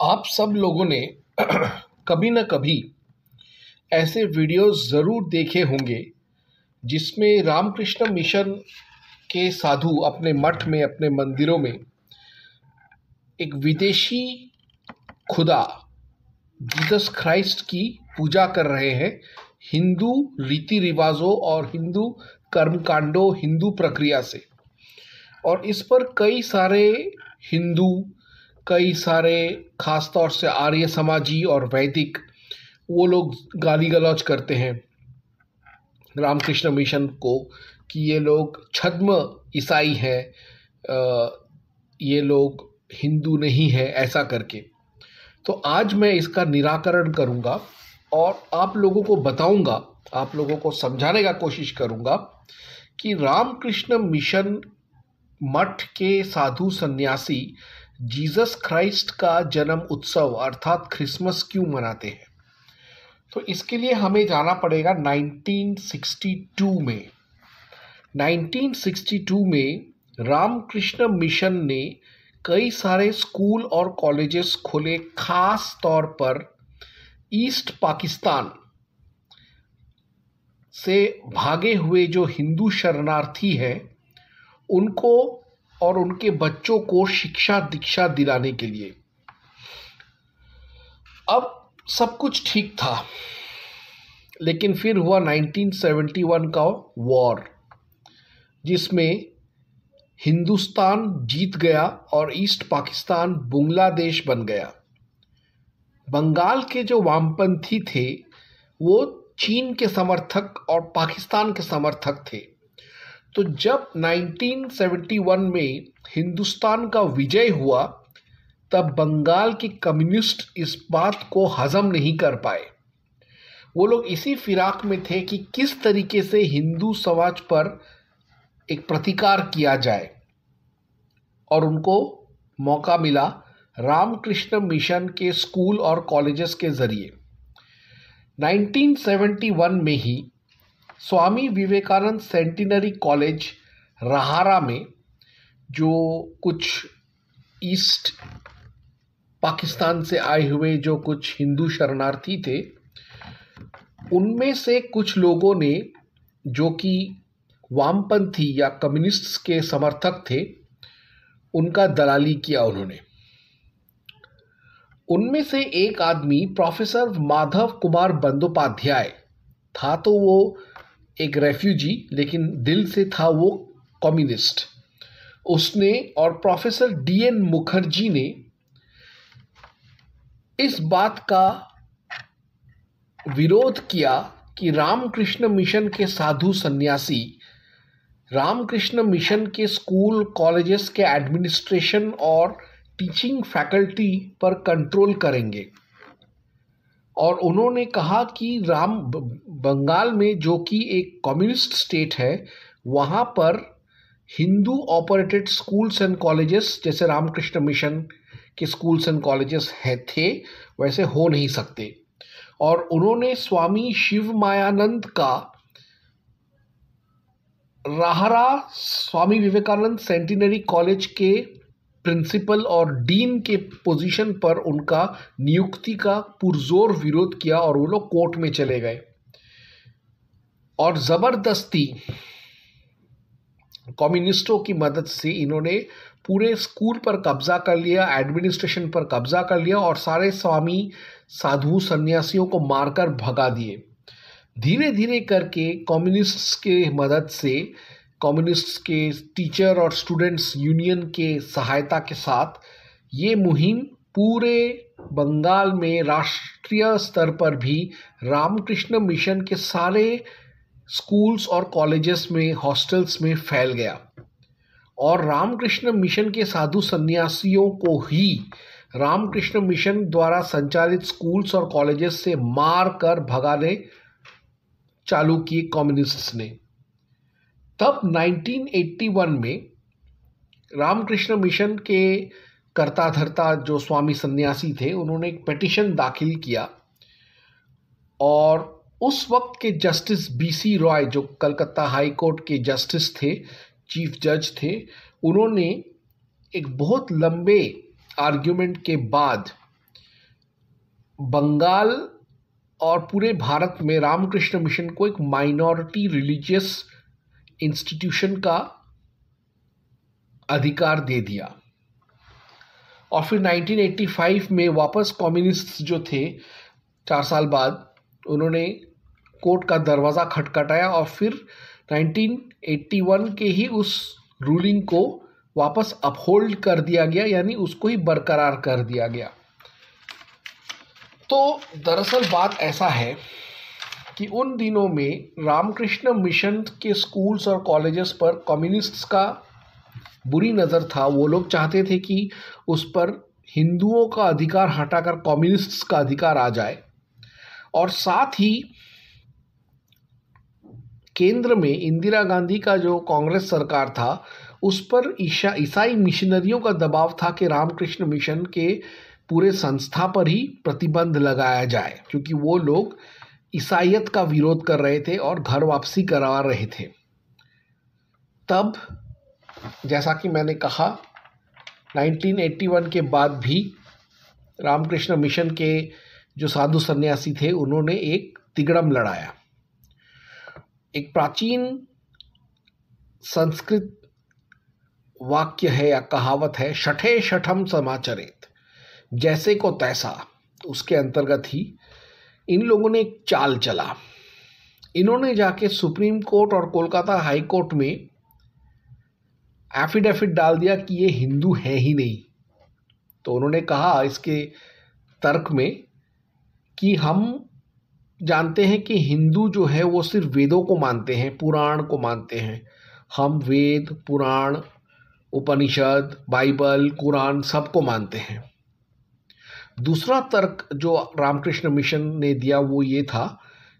आप सब लोगों ने कभी न कभी ऐसे वीडियोस ज़रूर देखे होंगे जिसमें रामकृष्ण मिशन के साधु अपने मठ में, अपने मंदिरों में एक विदेशी खुदा जीसस क्राइस्ट की पूजा कर रहे हैं, हिंदू रीति रिवाजों और हिंदू कर्मकांडों, हिंदू प्रक्रिया से। और इस पर कई सारे हिंदू, कई सारे खास तौर से आर्य समाजी और वैदिक, वो लोग गाली गलौज करते हैं रामकृष्ण मिशन को कि ये लोग छद्म ईसाई हैं, ये लोग हिंदू नहीं है, ऐसा करके। तो आज मैं इसका निराकरण करूंगा और आप लोगों को बताऊंगा, आप लोगों को समझाने का कोशिश करूंगा कि रामकृष्ण मिशन मठ के साधु सन्यासी जीसस क्राइस्ट का जन्म उत्सव अर्थात क्रिसमस क्यों मनाते हैं। तो इसके लिए हमें जाना पड़ेगा 1962 में। 1962 में रामकृष्ण मिशन ने कई सारे स्कूल और कॉलेजेस खोले, खास तौर पर ईस्ट पाकिस्तान से भागे हुए जो हिंदू शरणार्थी हैं उनको और उनके बच्चों को शिक्षा दीक्षा दिलाने के लिए। अब सब कुछ ठीक था, लेकिन फिर हुआ 1971 का वॉर, जिसमें हिंदुस्तान जीत गया और ईस्ट पाकिस्तान बांग्लादेश बन गया। बंगाल के जो वामपंथी थे वो चीन के समर्थक और पाकिस्तान के समर्थक थे। तो जब 1971 में हिंदुस्तान का विजय हुआ तब बंगाल के कम्युनिस्ट इस बात को हजम नहीं कर पाए। वो लोग इसी फिराक में थे कि किस तरीके से हिंदू समाज पर एक प्रतिकार किया जाए, और उनको मौका मिला रामकृष्ण मिशन के स्कूल और कॉलेजेस के ज़रिए। 1971 में ही स्वामी विवेकानंद सेंटिनरी कॉलेज रहारा में, जो कुछ ईस्ट पाकिस्तान से आए हुए जो कुछ हिंदू शरणार्थी थे, उनमें से कुछ लोगों ने, जो कि वामपंथी या कम्युनिस्ट्स के समर्थक थे, उनका दलाली किया उन्होंने। उनमें से एक आदमी प्रोफेसर माधव कुमार बंदोपाध्याय था। तो वो एक रेफ्यूजी, लेकिन दिल से था वो कम्युनिस्ट। उसने और प्रोफेसर डीएन मुखर्जी ने इस बात का विरोध किया कि रामकृष्ण मिशन के साधु सन्यासी रामकृष्ण मिशन के स्कूल कॉलेजेस के एडमिनिस्ट्रेशन और टीचिंग फैकल्टी पर कंट्रोल करेंगे। और उन्होंने कहा कि बंगाल में, जो कि एक कम्युनिस्ट स्टेट है, वहाँ पर Hindu operated schools and colleges जैसे रामकृष्ण मिशन के स्कूल्स एंड कॉलेजेस थे, वैसे हो नहीं सकते। और उन्होंने स्वामी शिवमायानंद का राहरा स्वामी विवेकानंद सेंटिनरी कॉलेज के प्रिंसिपल और डीन के पोजीशन पर उनका नियुक्ति का पुरजोर विरोध किया और वो लोग कोर्ट में चले गए और जबरदस्ती कम्युनिस्टों की मदद से इन्होंने पूरे स्कूल पर कब्जा कर लिया, एडमिनिस्ट्रेशन पर कब्जा कर लिया और सारे स्वामी साधु सन्यासियों को मारकर भगा दिए। धीरे धीरे करके कम्युनिस्ट्स के मदद से, कम्युनिस्ट्स के टीचर और स्टूडेंट्स यूनियन के सहायता के साथ ये मुहिम पूरे बंगाल में राष्ट्रीय स्तर पर भी रामकृष्ण मिशन के सारे स्कूल्स और कॉलेजेस में, हॉस्टल्स में फैल गया और रामकृष्ण मिशन के साधु सन्यासियों को ही रामकृष्ण मिशन द्वारा संचालित स्कूल्स और कॉलेजेस से मार कर भगाने चालू किए कम्युनिस्ट्स ने। तब 1981 में रामकृष्ण मिशन के कर्ता धर्ता जो स्वामी सन्यासी थे, उन्होंने एक पिटीशन दाखिल किया और उस वक्त के जस्टिस बीसी रॉय, जो कलकत्ता हाई कोर्ट के जस्टिस थे, चीफ जज थे, उन्होंने एक बहुत लंबे आर्ग्यूमेंट के बाद बंगाल और पूरे भारत में रामकृष्ण मिशन को एक माइनॉरिटी रिलीजियस इंस्टीट्यूशन का अधिकार दे दिया। और फिर 1985 में वापस कम्युनिस्ट्स जो थे, 4 साल बाद उन्होंने कोर्ट का दरवाज़ा खटखटाया और फिर 1981 के ही उस रूलिंग को वापस अपहोल्ड कर दिया गया, यानी उसको ही बरकरार कर दिया गया। तो दरअसल बात ऐसा है कि उन दिनों में रामकृष्ण मिशन के स्कूल्स और कॉलेजेस पर कम्युनिस्ट्स का बुरी नज़र था। वो लोग चाहते थे कि उस पर हिंदुओं का अधिकार हटाकर कम्युनिस्ट्स का अधिकार आ जाए और साथ ही केंद्र में इंदिरा गांधी का जो कांग्रेस सरकार था, उस पर ईसाई मिशनरियों का दबाव था कि रामकृष्ण मिशन के पूरे संस्था पर ही प्रतिबंध लगाया जाए, क्योंकि वो लोग ईसाईयत का विरोध कर रहे थे और घर वापसी करवा रहे थे। तब जैसा कि मैंने कहा, 1981 के बाद भी रामकृष्ण मिशन के जो साधु सन्यासी थे, उन्होंने एक तिगड़म लड़ाया। एक प्राचीन संस्कृत वाक्य है या कहावत है, शठे शठम समाचरेत, जैसे को तैसा, उसके अंतर्गत ही इन लोगों ने एक चाल चला। इन्होंने जाके सुप्रीम कोर्ट और कोलकाता हाई कोर्ट में एफिडेविट डाल दिया कि ये हिंदू है ही नहीं। तो उन्होंने कहा इसके तर्क में कि हम जानते हैं कि हिंदू जो है वो सिर्फ वेदों को मानते हैं, पुराण को मानते हैं। हम वेद, पुराण, उपनिषद, बाइबल, कुरान सबको मानते हैं। दूसरा तर्क जो रामकृष्ण मिशन ने दिया वो ये था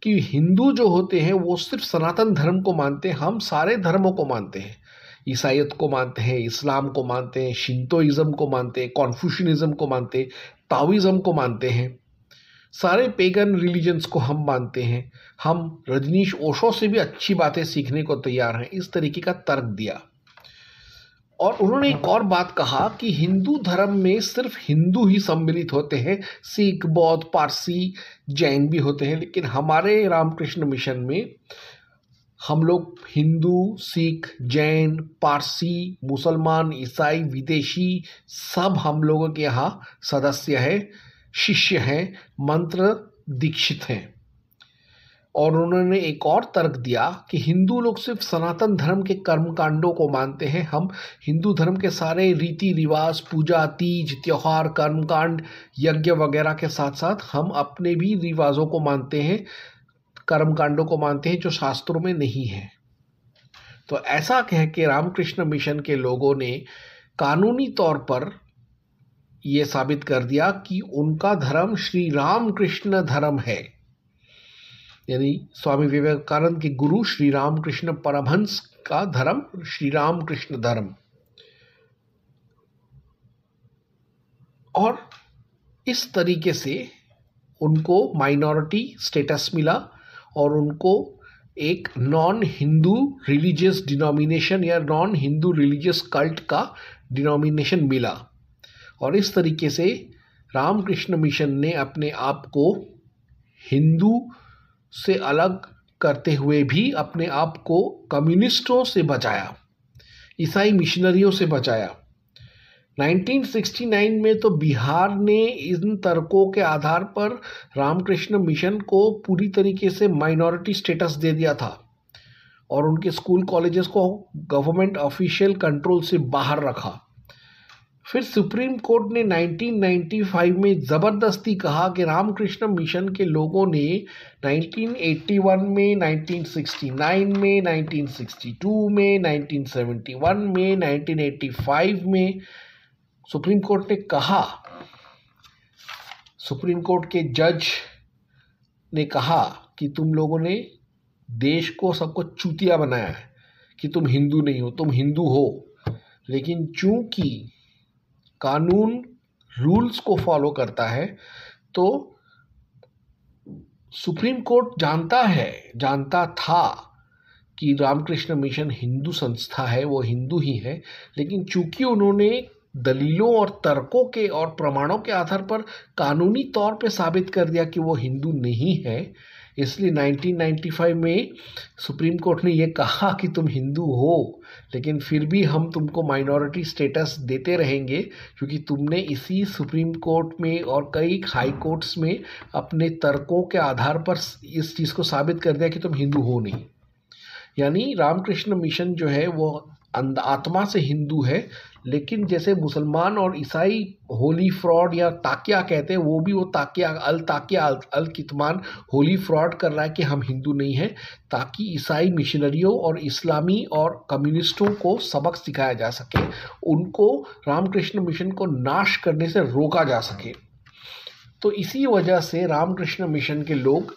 कि हिंदू जो होते हैं वो सिर्फ सनातन धर्म को मानते हैं, हम सारे धर्मों को मानते हैं। ईसाईयत को मानते हैं, इस्लाम को मानते हैं, शिंतोइज्म को मानते हैं, कॉन्फ्यूशनिज्म को मानते हैं, ताओइज्म को मानते हैं, सारे पेगन रिलीजन्स को हम मानते हैं। हम रजनीश ओशो से भी अच्छी बातें सीखने को तैयार हैं। इस तरीके का तर्क दिया। और उन्होंने एक और बात कहा कि हिंदू धर्म में सिर्फ हिंदू ही सम्मिलित होते हैं, सिख, बौद्ध, पारसी, जैन भी होते हैं, लेकिन हमारे रामकृष्ण मिशन में हम लोग हिंदू, सिख, जैन, पारसी, मुसलमान, ईसाई, विदेशी सब हम लोगों के यहाँ सदस्य हैं, शिष्य हैं, मंत्र दीक्षित हैं। और उन्होंने एक और तर्क दिया कि हिंदू लोग सिर्फ सनातन धर्म के कर्मकांडों को मानते हैं, हम हिंदू धर्म के सारे रीति रिवाज, पूजा, तीज, त्योहार, कर्मकांड, यज्ञ वगैरह के साथ साथ हम अपने भी रिवाजों को मानते हैं, कर्मकांडों को मानते हैं जो शास्त्रों में नहीं है। तो ऐसा कह के रामकृष्ण मिशन के लोगों ने कानूनी तौर पर यह साबित कर दिया कि उनका धर्म श्री रामकृष्ण धर्म है, यानी स्वामी विवेकानंद के गुरु श्री रामकृष्ण परमहंस का धर्म श्री रामकृष्ण धर्म। और इस तरीके से उनको माइनॉरिटी स्टेटस मिला और उनको एक नॉन हिंदू रिलीजियस डिनोमिनेशन या नॉन हिंदू रिलीजियस कल्ट का डिनोमिनेशन मिला। और इस तरीके से रामकृष्ण मिशन ने अपने आप को हिंदू से अलग करते हुए भी अपने आप को कम्युनिस्टों से बचाया, ईसाई मिशनरियों से बचाया। 1969 में तो बिहार ने इन तर्कों के आधार पर रामकृष्ण मिशन को पूरी तरीके से माइनॉरिटी स्टेटस दे दिया था और उनके स्कूल कॉलेजेस को गवर्नमेंट ऑफिशियल कंट्रोल से बाहर रखा। फिर सुप्रीम कोर्ट ने 1995 में ज़बरदस्ती कहा कि रामकृष्ण मिशन के लोगों ने 1981 में, 1969 में, 1962 में, 1971 में, 1985 में सुप्रीम कोर्ट ने कहा, सुप्रीम कोर्ट के जज ने कहा कि तुम लोगों ने देश को सबको चूतिया बनाया है कि तुम हिंदू नहीं हो, तुम हिंदू हो। लेकिन चूंकि कानून रूल्स को फॉलो करता है तो सुप्रीम कोर्ट जानता था कि रामकृष्ण मिशन हिंदू संस्था है, वो हिंदू ही है। लेकिन चूंकि उन्होंने दलीलों और तर्कों के और प्रमाणों के आधार पर कानूनी तौर पे साबित कर दिया कि वो हिंदू नहीं है, इसलिए 1995 में सुप्रीम कोर्ट ने ये कहा कि तुम हिंदू हो, लेकिन फिर भी हम तुमको माइनॉरिटी स्टेटस देते रहेंगे क्योंकि तुमने इसी सुप्रीम कोर्ट में और कई हाई कोर्ट्स में अपने तर्कों के आधार पर इस चीज़ को साबित कर दिया कि तुम हिंदू हो नहीं। यानी रामकृष्ण मिशन जो है वो आत्मा से हिंदू है, लेकिन जैसे मुसलमान और ईसाई होली फ्रॉड या ताकिया कहते हैं, वो भी वो ताकिया अल कितमान होली फ्रॉड कर रहा है कि हम हिंदू नहीं हैं, ताकि ईसाई मिशनरियों और इस्लामी और कम्युनिस्टों को सबक सिखाया जा सके, उनको रामकृष्ण मिशन को नाश करने से रोका जा सके। तो इसी वजह से रामकृष्ण मिशन के लोग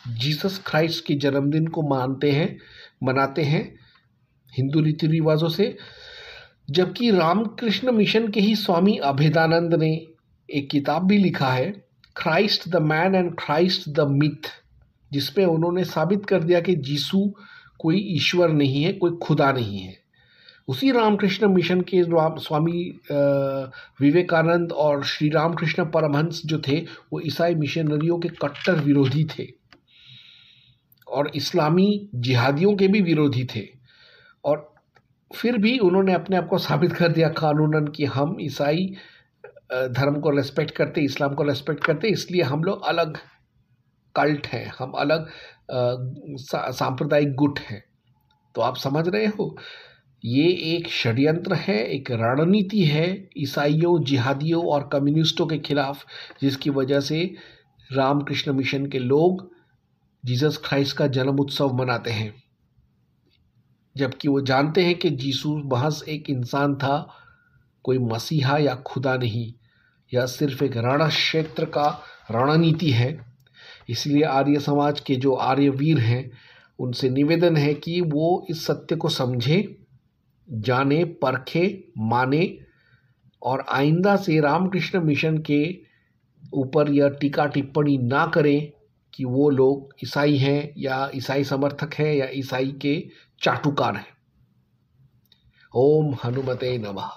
जीसस क्राइस्ट के जन्मदिन को मनाते हैं हिंदू रीति रिवाजों से। जबकि रामकृष्ण मिशन के ही स्वामी अभेदानंद ने एक किताब भी लिखा है, Christ the man and Christ the myth, जिसमें उन्होंने साबित कर दिया कि यीशु कोई ईश्वर नहीं है, कोई खुदा नहीं है। उसी रामकृष्ण मिशन के स्वामी विवेकानंद और श्री रामकृष्ण परमहंस जो थे वो ईसाई मिशनरियों के कट्टर विरोधी थे और इस्लामी जिहादियों के भी विरोधी थे। और फिर भी उन्होंने अपने आप को साबित कर दिया कानूनन कि हम ईसाई धर्म को रेस्पेक्ट करते, इस्लाम को रेस्पेक्ट करते, इसलिए हम लोग अलग कल्ट हैं, हम अलग सांप्रदायिक गुट हैं। तो आप समझ रहे हो, ये एक षड्यंत्र है, एक रणनीति है ईसाइयों, जिहादियों और कम्युनिस्टों के खिलाफ, जिसकी वजह से रामकृष्ण मिशन के लोग जीसस क्राइस्ट का जन्म उत्सव मनाते हैं, जबकि वो जानते हैं कि यीशु महज एक इंसान था, कोई मसीहा या खुदा नहीं, यह सिर्फ एक रण क्षेत्र का रणनीति है। इसलिए आर्य समाज के जो आर्यवीर हैं उनसे निवेदन है कि वो इस सत्य को समझे, जाने, परखे, माने और आइंदा से रामकृष्ण मिशन के ऊपर यह टीका टिप्पणी ना करें कि वो लोग ईसाई हैं या ईसाई समर्थक हैं या ईसाई के चाटुकार हैं। ओम हनुमते नमः।